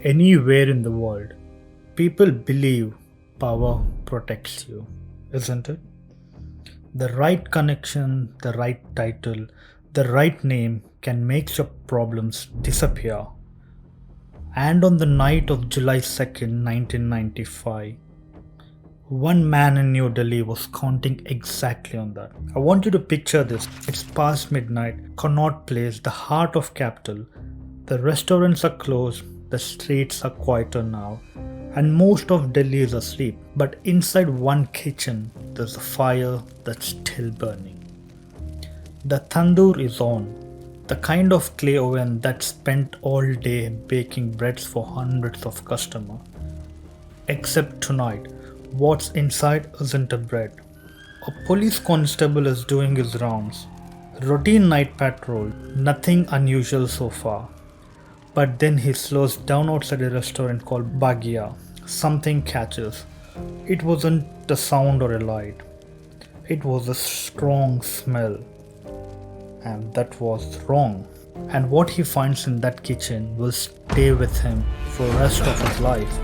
Anywhere in the world, people believe power protects you, isn't it? The right connection, the right title, the right name can make your problems disappear. And on the night of July 2nd, 1995, one man in New Delhi was counting exactly on that. I want you to picture this. It's past midnight, Connaught Place, the heart of capital. The restaurants are closed, the streets are quieter now, and most of Delhi is asleep. But inside one kitchen, there's a fire that's still burning. The tandoor is on, the kind of clay oven that spent all day baking breads for hundreds of customers. Except tonight, what's inside isn't a bread. A police constable is doing his rounds. Routine night patrol, nothing unusual so far. But then he slows down outside a restaurant called Bagiya. Something catches. It wasn't a sound or a light. It was a strong smell. And that was wrong. And what he finds in that kitchen will stay with him for the rest of his life.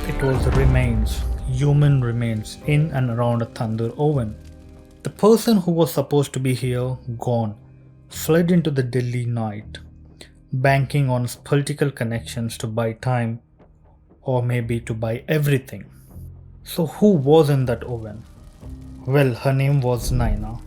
It was remains, human remains, in and around a tandoor oven. The person who was supposed to be here, gone, fled into the Delhi night, banking on his political connections to buy time, or maybe to buy everything. So who was in that oven? Well, her name was Naina.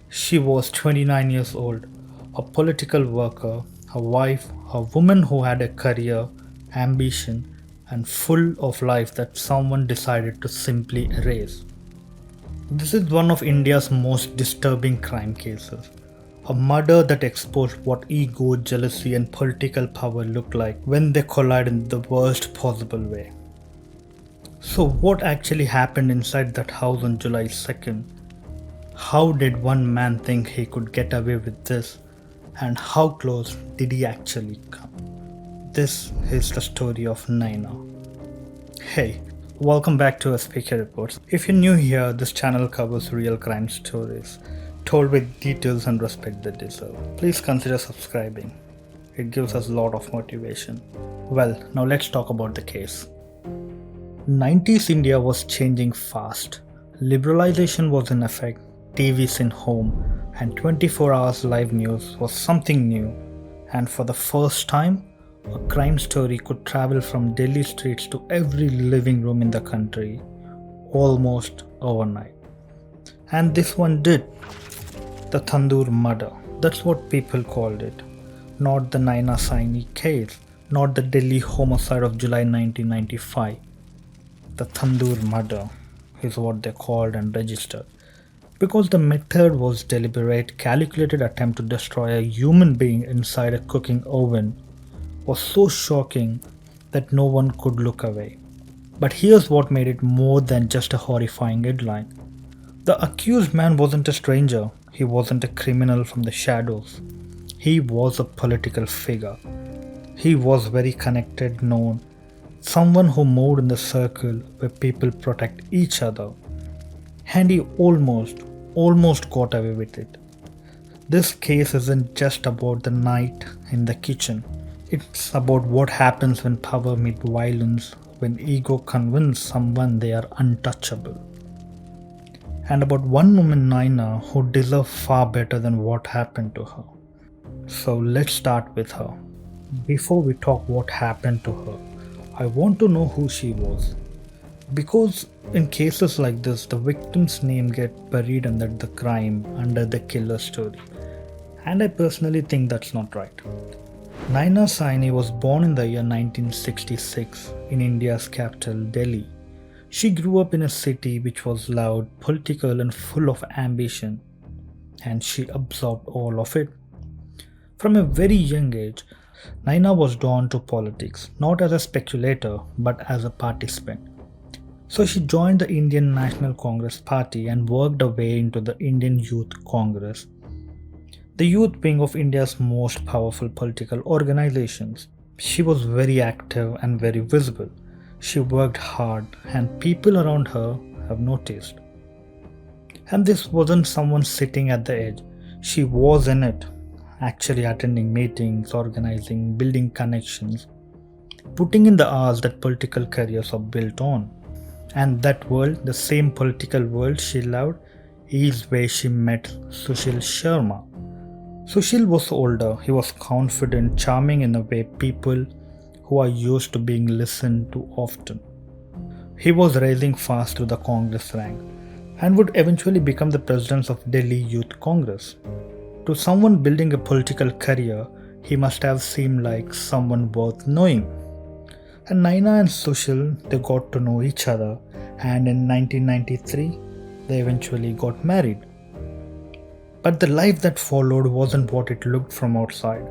She was 29 years old, a political worker, a wife, a woman who had a career, ambition, and full of life that someone decided to simply erase. This is one of India's most disturbing crime cases. A murder that exposed what ego, jealousy, and political power look like when they collide in the worst possible way. So, what actually happened inside that house on July 2nd? How did one man think he could get away with this? And how close did he actually come? This is the story of Naina. Hey, welcome back to SPK Reports. If you're new here, this channel covers real crime stories, told with details and respect they deserve. Please consider subscribing. It gives us a lot of motivation. Well, now let's talk about the case. 90s India was changing fast. Liberalization was in effect, TVs in home, and 24 hours live news was something new. And for the first time, a crime story could travel from Delhi streets to every living room in the country, almost overnight. And this one did. The Tandoor murder. That's what people called it. Not the Naina Sahni case, not the Delhi homicide of July 1995. The Tandoor murder is what they called and registered. Because the method was deliberate, calculated attempt to destroy a human being inside a cooking oven was so shocking that no one could look away. But here's what made it more than just a horrifying headline. The accused man wasn't a stranger. He wasn't a criminal from the shadows. He was a political figure. He was very connected, known, someone who moved in the circle where people protect each other. And he almost got away with it. This case isn't just about the night in the kitchen. It's about what happens when power meets violence, when ego convinces someone they are untouchable. And about one woman, Naina, who deserved far better than what happened to her. So let's start with her. Before we talk what happened to her, I want to know who she was. Because in cases like this, the victim's name gets buried under the crime, under the killer story. And I personally think that's not right. Naina Sahni was born in the year 1966 in India's capital, Delhi. She grew up in a city which was loud, political, and full of ambition, and she absorbed all of it. From a very young age, Naina was drawn to politics, not as a speculator, but as a participant. So she joined the Indian National Congress Party and worked her way into the Indian Youth Congress, the youth wing of India's most powerful political organizations. She was very active and very visible. She worked hard, and people around her have noticed. And this wasn't someone sitting at the edge. She was in it, actually attending meetings, organizing, building connections. putting in the hours that political careers are built on. And that world, the same political world she loved, is where she met Sushil Sharma. Sushil was older, he was confident, charming in a way people who are used to being listened to often. He was rising fast through the Congress rank and would eventually become the president of Delhi Youth Congress. To someone building a political career, he must have seemed like someone worth knowing. And Naina and Sushil, they got to know each other, and in 1993, they eventually got married. But the life that followed wasn't what it looked from outside.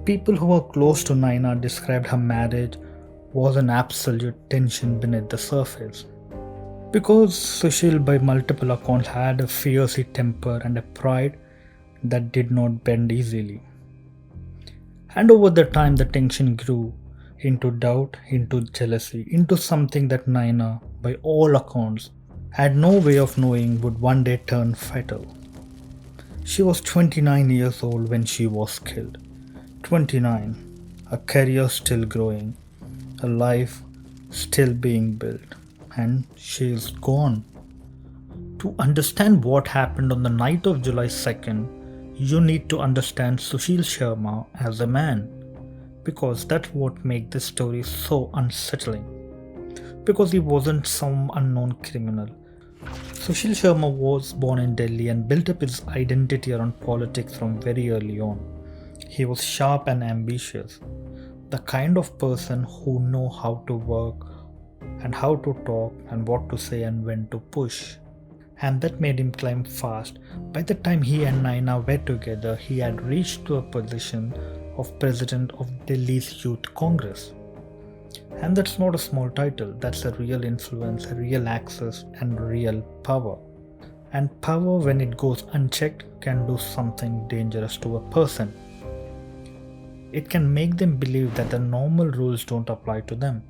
People who were close to Naina described her marriage was an absolute tension beneath the surface. Because Sushil, by multiple accounts, had a fierce temper and a pride that did not bend easily. And over the time, the tension grew into doubt, into jealousy, into something that Naina, by all accounts, had no way of knowing would one day turn fatal. She was 29 years old when she was killed. 29, a career still growing, a life still being built, and she is gone. To understand what happened on the night of July 2nd, you need to understand Sushil Sharma as a man, because that's what makes this story so unsettling. Because he wasn't some unknown criminal. Sushil Sharma was born in Delhi and built up his identity around politics from very early on. He was sharp and ambitious, the kind of person who know how to work and how to talk and what to say and when to push. And that made him climb fast. By the time he and Naina were together, he had reached to a position of president of Delhi's Youth Congress. And that's not a small title, that's a real influence, a real access, and real power. And power, when it goes unchecked, can do something dangerous to a person. It can make them believe that the normal rules don't apply to them.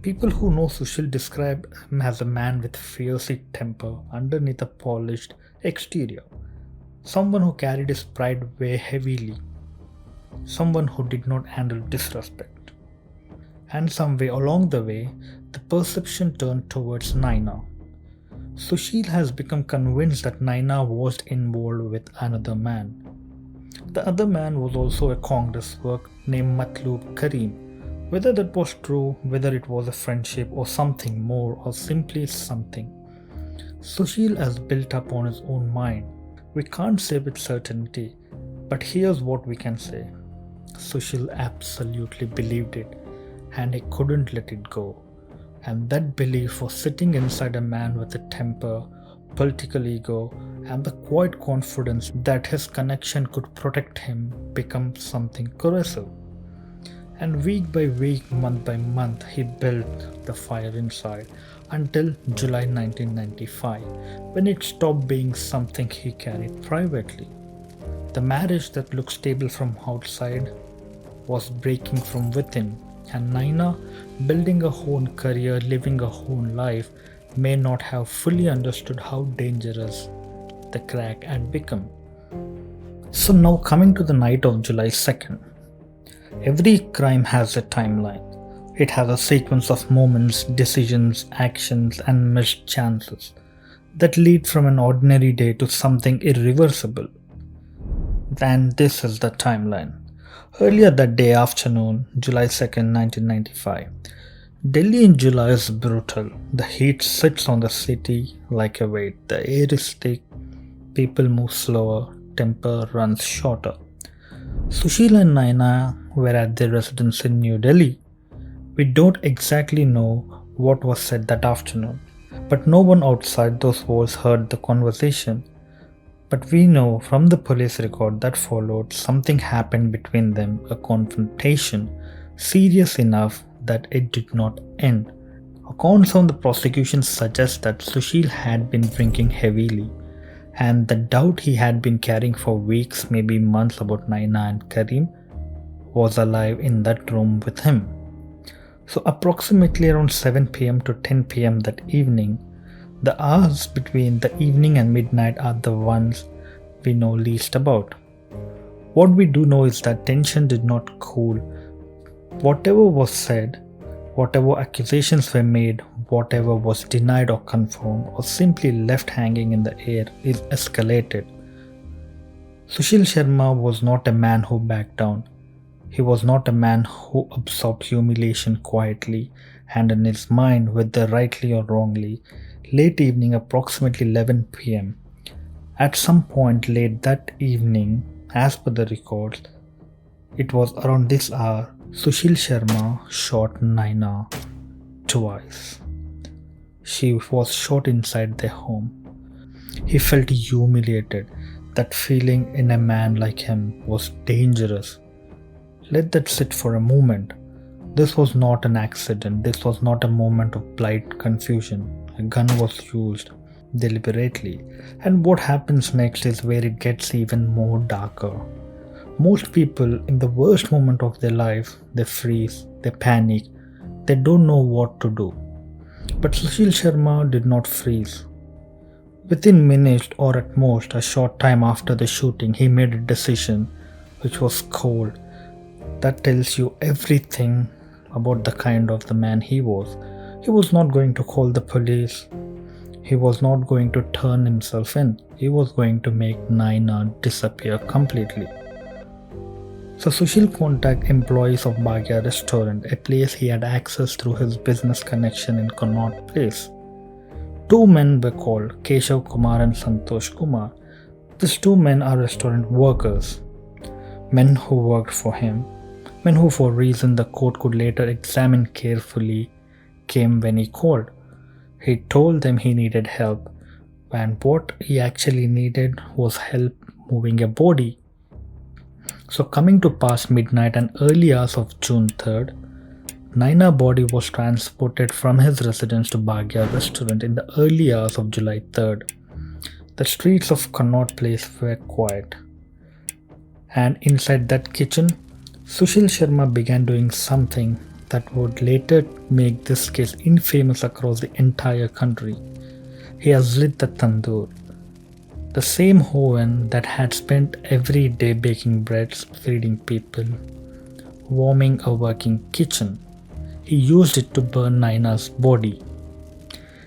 People who know Sushil describe him as a man with fierce temper underneath a polished exterior. Someone who carried his pride very heavily. Someone who did not handle disrespect. And somewhere along the way, the perception turned towards Naina. Sushil has become convinced that Naina was involved with another man. The other man was also a Congress worker named Matloob Karim. Whether that was true, whether it was a friendship or something more or simply something, Sushil has built up on his own mind. We can't say with certainty, but here's what we can say. Sushil absolutely believed it. And he couldn't let it go. And that belief was sitting inside a man with a temper, political ego, and the quiet confidence that his connection could protect him become something corrosive. And week by week, month by month, he built the fire inside until July 1995, when it stopped being something he carried privately. The marriage that looked stable from outside was breaking from within. And Naina, building a own career, living a own life, may not have fully understood how dangerous the crack had become. So now coming to the night of July 2nd. Every crime has a timeline. It has a sequence of moments, decisions, actions, and missed chances that lead from an ordinary day to something irreversible. And this is the timeline. Earlier that day afternoon, July 2nd, 1995, Delhi in July is brutal. The heat sits on the city like a weight. The air is thick, people move slower, temper runs shorter. Sushil and Naina were at their residence in New Delhi. We don't exactly know what was said that afternoon, but no one outside those walls heard the conversation. But we know from the police record that followed, something happened between them, a confrontation, serious enough that it did not end. Accounts from the prosecution suggest that Sushil had been drinking heavily, and the doubt he had been carrying for weeks, maybe months about Naina and Karim was alive in that room with him. So approximately around 7 pm to 10 pm that evening, the hours between the evening and midnight are the ones we know least about. What we do know is that tension did not cool Whatever was said, whatever accusations were made, whatever was denied or confirmed or simply left hanging in the air is escalated. Sushil Sharma was not a man who backed down. He was not a man who absorbed humiliation quietly and in his mind, whether rightly or wrongly. Late evening, approximately 11 pm. At some point late that evening, as per the records, it was around this hour, Sushil Sharma shot Naina twice. She was shot inside their home. He felt humiliated. That feeling in a man like him was dangerous. Let that sit for a moment. This was not an accident. This was not a moment of blind confusion. A gun was used deliberately. And what happens next is where it gets even more darker. Most people, in the worst moment of their life, they freeze, they panic, they don't know what to do. But Sushil Sharma did not freeze. Within minutes or at most a short time after the shooting, he made a decision which was cold. That tells you everything about the kind of the man he was. He was not going to call the police. He was not going to turn himself in. He was going to make Naina disappear completely. So Sushil contacted employees of Bagiya restaurant, a place he had access through his business connection in Connaught Place. Two men were called, Keshav Kumar and Santosh Kumar. These two men are restaurant workers, men who worked for him, men who for reason the court could later examine carefully came when he called. He told them he needed help, and what he actually needed was help moving a body. So coming to past midnight and early hours of June 3rd, Naina's body was transported from his residence to Bagiya restaurant in the early hours of July 3rd. The streets of Connaught Place were quiet. And inside that kitchen, Sushil Sharma began doing something that would later make this case infamous across the entire country. He has lit the tandoor, the same oven that had spent every day baking breads, feeding people, warming a working kitchen. He used it to burn Naina's body.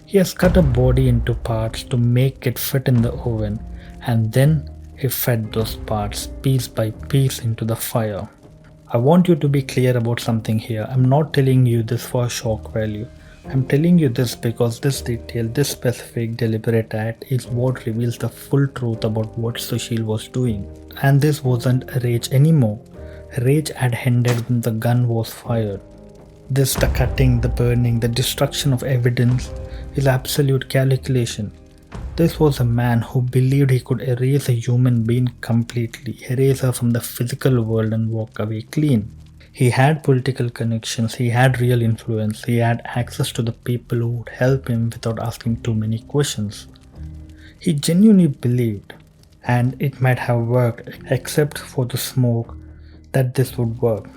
He has cut a body into parts to make it fit in the oven, and then he fed those parts piece by piece into the fire. I want you to be clear about something here. I'm not telling you this for shock value. I'm telling you this because this detail, this specific deliberate act is what reveals the full truth about what Sushil was doing. And this wasn't a rage anymore. Rage had ended when the gun was fired. This, the cutting, the burning, the destruction of evidence is absolute calculation. This was a man who believed he could erase a human being completely, erase her from the physical world and walk away clean. He had political connections, he had real influence, he had access to the people who would help him without asking too many questions. He genuinely believed, and it might have worked except for the smoke, that this would work.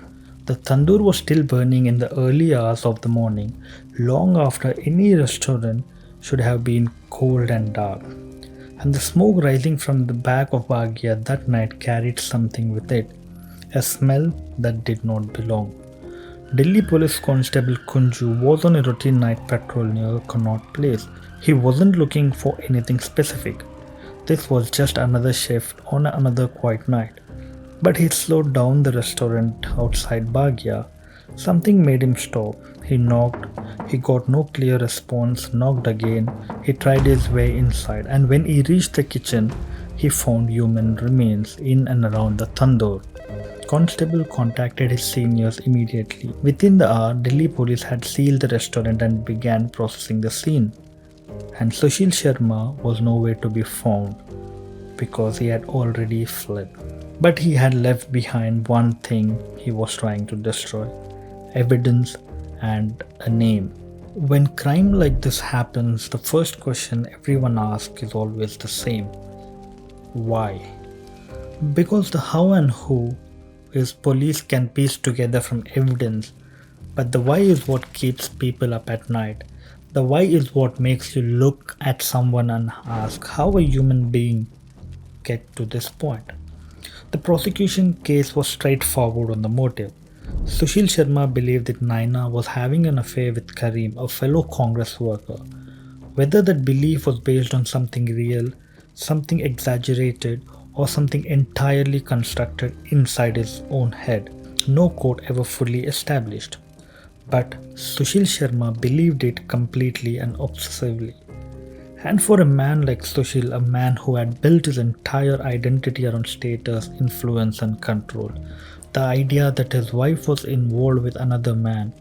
The tandoor was still burning in the early hours of the morning, long after any restaurant should have been cold and dark. And the smoke rising from the back of Bagiya that night carried something with it, a smell that did not belong. Delhi Police Constable Kunju was on a routine night patrol near Connaught Place. He wasn't looking for anything specific. This was just another shift on another quiet night. But he slowed down the restaurant outside Bagiya. Something made him stop. He knocked. He got no clear response, knocked again. He tried his way inside, and when he reached the kitchen, he found human remains in and around the tandoor. Constable contacted his seniors immediately. Within the hour, Delhi police had sealed the restaurant and began processing the scene. And Sushil Sharma was nowhere to be found because he had already fled. But he had left behind one thing he was trying to destroy: evidence and a name. When crime like this happens, the first question everyone asks is always the same: why? Because the how and who is police can piece together from evidence, but the why is what keeps people up at night. The why is what makes you look at someone and ask how a human being get to this point. The prosecution case was straightforward on the motive. Sushil Sharma believed that Naina was having an affair with Karim, a fellow Congress worker. Whether that belief was based on something real, something exaggerated, or something entirely constructed inside his own head, no court ever fully established. But Sushil Sharma believed it completely and obsessively. And for a man like Sushil, a man who had built his entire identity around status, influence, and control, the idea that his wife was involved with another man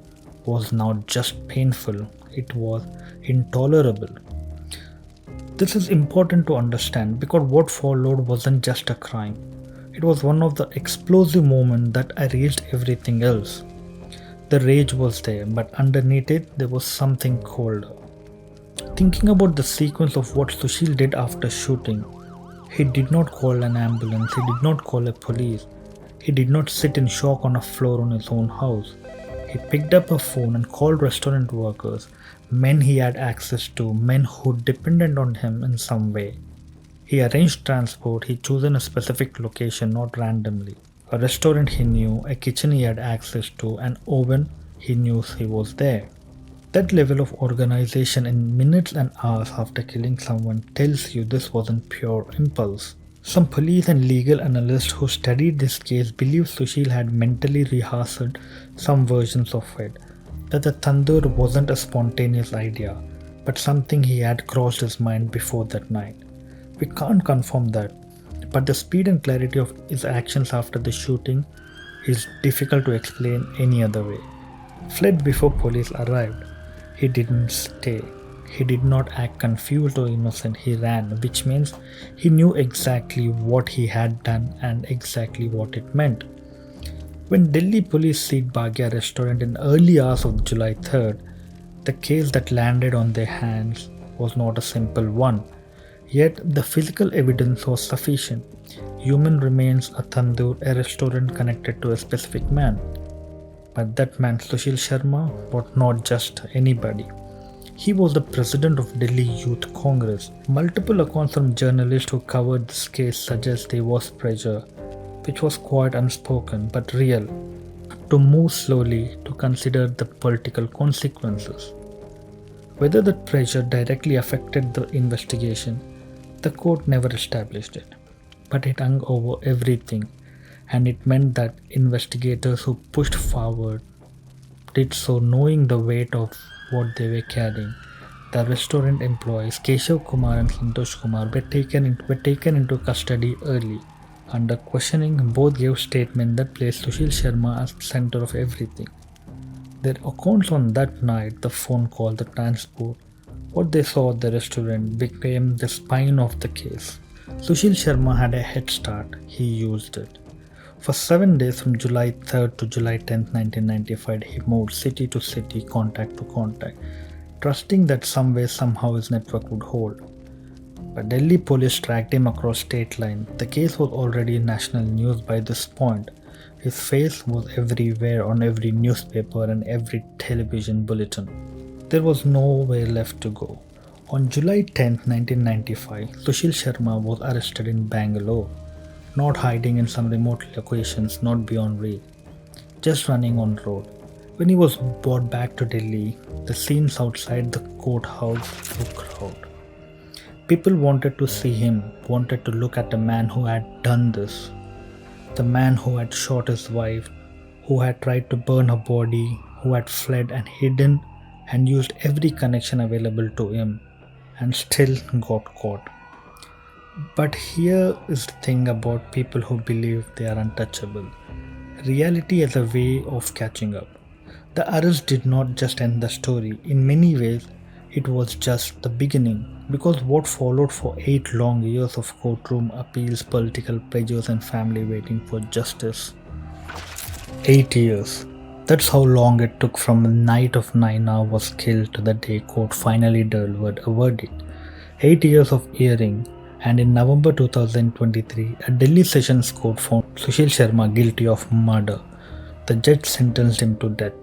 was not just painful, it was intolerable. This is important to understand because what followed wasn't just a crime, it was one of the explosive moments that erased everything else. The rage was there, but underneath it, there was something colder. Thinking about the sequence of what Sushil did after shooting, he did not call an ambulance, he did not call a police, he did not sit in shock on a floor in his own house. He picked up a phone and called restaurant workers, men he had access to, men who depended on him in some way. He arranged transport, he chosen a specific location, not randomly. A restaurant he knew, a kitchen he had access to, an oven he knew he was there. That level of organization in minutes and hours after killing someone tells you this wasn't pure impulse. Some police and legal analysts who studied this case believe Sushil had mentally rehearsed some versions of it, that the tandoor wasn't a spontaneous idea, but something he had crossed his mind before that night. We can't confirm that, but the speed and clarity of his actions after the shooting is difficult to explain any other way. Fled before police arrived. He didn't stay. He did not act confused or innocent. He ran, which means he knew exactly what he had done and exactly what it meant. When Delhi police seized Bagiya restaurant in early hours of July 3rd, the case that landed on their hands was not a simple one. Yet the physical evidence was sufficient. Human remains, a tandoor, a restaurant connected to a specific man. But that man, Sushil Sharma, was not just anybody. He was the president of Delhi Youth Congress. Multiple accounts from journalists who covered this case suggest there was pressure, which was quite unspoken but real, to move slowly, to consider the political consequences. Whether that pressure directly affected the investigation, the court never established it. But it hung over everything, and it meant that investigators who pushed forward did so knowing the weight of what they were carrying. The restaurant employees Keshav Kumar and Santosh Kumar were taken into custody early. Under questioning, both gave statements that placed Sushil Sharma as the center of everything. Their accounts on that night, the phone call, the transport, what they saw at the restaurant became the spine of the case. Sushil Sharma had a head start. He used it. For 7 days from July 3rd to July 10th, 1995, he moved city to city, contact to contact, trusting that somehow his network would hold. But Delhi police tracked him across state lines. The case was already in national news by this point. His face was everywhere on every newspaper and every television bulletin. There was nowhere left to go. On July 10th, 1995, Sushil Sharma was arrested in Bangalore. Not hiding in some remote locations not beyond reach, just running on road. When he was brought back to Delhi, the scenes outside the courthouse were crowded. People wanted to see him, wanted to look at the man who had done this. The man who had shot his wife, who had tried to burn her body, who had fled and hidden and used every connection available to him and still got caught. But here is the thing about people who believe they are untouchable. Reality has a way of catching up. The arrest did not just end the story. In many ways, it was just the beginning, because what followed for 8 long years of courtroom appeals, political pressures, and family waiting for justice. 8 years. That's how long it took from the night of Naina was killed to the day court finally delivered a verdict. 8 years of hearing. And in November 2023, a Delhi Sessions Court found Sushil Sharma guilty of murder. The judge sentenced him to death.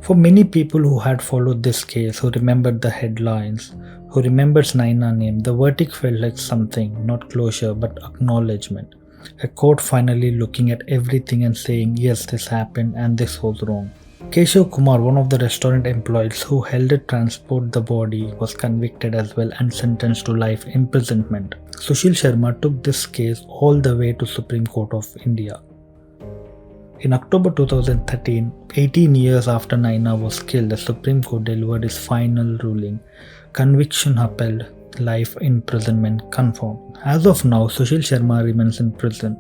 For many people who had followed this case, who remembered the headlines, who remembered Naina's name, the verdict felt like something, not closure but acknowledgement. A court finally looking at everything and saying, yes, this happened and this was wrong. Keshav Kumar, one of the restaurant employees who helped transport the body, was convicted as well and sentenced to life imprisonment. Sushil Sharma took this case all the way to Supreme Court of India. In October 2013, 18 years after Naina was killed, the Supreme Court delivered its final ruling. Conviction upheld, life imprisonment confirmed. As of now, Sushil Sharma remains in prison.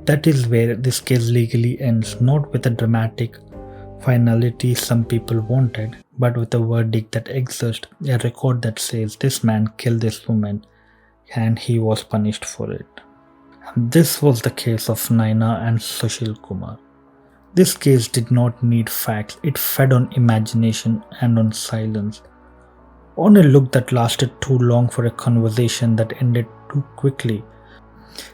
That is where this case legally ends, not with a dramatic finality some people wanted, but with a verdict that exists, a record that says this man killed this woman and he was punished for it. And this was the case of Naina and Sushil Kumar. This case did not need facts, it fed on imagination and on silence. On a look that lasted too long for a conversation that ended too quickly.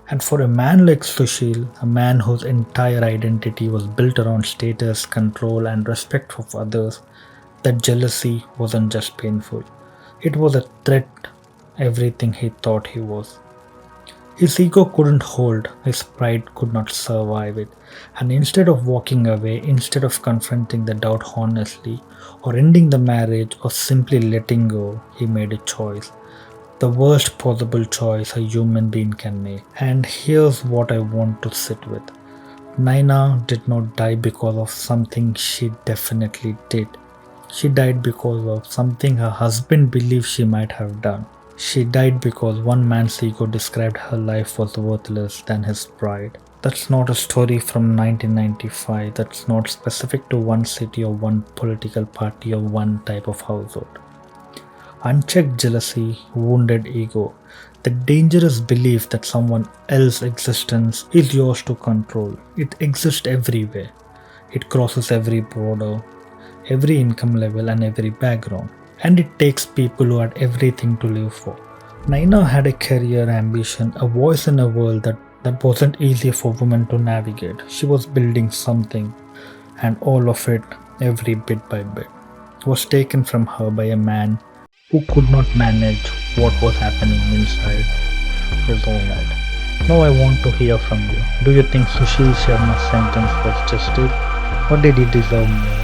And for a man like Sushil, a man whose entire identity was built around status, control, and respect of others, that jealousy wasn't just painful. It was a threat, everything he thought he was. His ego couldn't hold, his pride could not survive it, and instead of walking away, instead of confronting the doubt honestly, or ending the marriage, or simply letting go, he made a choice. The worst possible choice a human being can make. And here's what I want to sit with. Naina did not die because of something she definitely did. She died because of something her husband believed she might have done. She died because one man's ego described her life was worthless than his pride. That's not a story from 1995. That's not specific to one city or one political party or one type of household. Unchecked jealousy, wounded ego, the dangerous belief that someone else's existence is yours to control. It exists everywhere. It crosses every border, every income level and every background. And it takes people who had everything to live for. Naina had a career, ambition, a voice in a world that wasn't easy for women to navigate. She was building something, and all of it, every bit by bit, was taken from her by a man who could not manage what was happening inside his own head. Now I want to hear from you. Do you think Sushil Sharma's sentence was justice, or did he deserve more?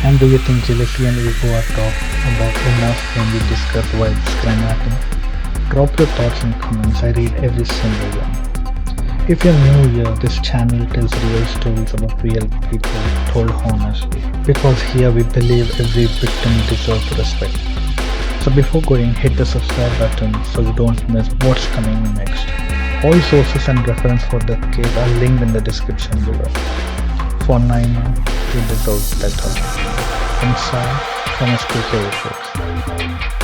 And do you think jealousy and ego are talked about enough when we discuss why this crime happened? Drop your thoughts in comments, I read every single one. If you're new here, this channel tells real stories about real people told honestly. Because here we believe every victim deserves respect. So before going, hit the subscribe button so you don't miss what's coming next. All sources and reference for the case are linked in the description below. For Naina, you deserve better. I'm Sai from SPK Reports.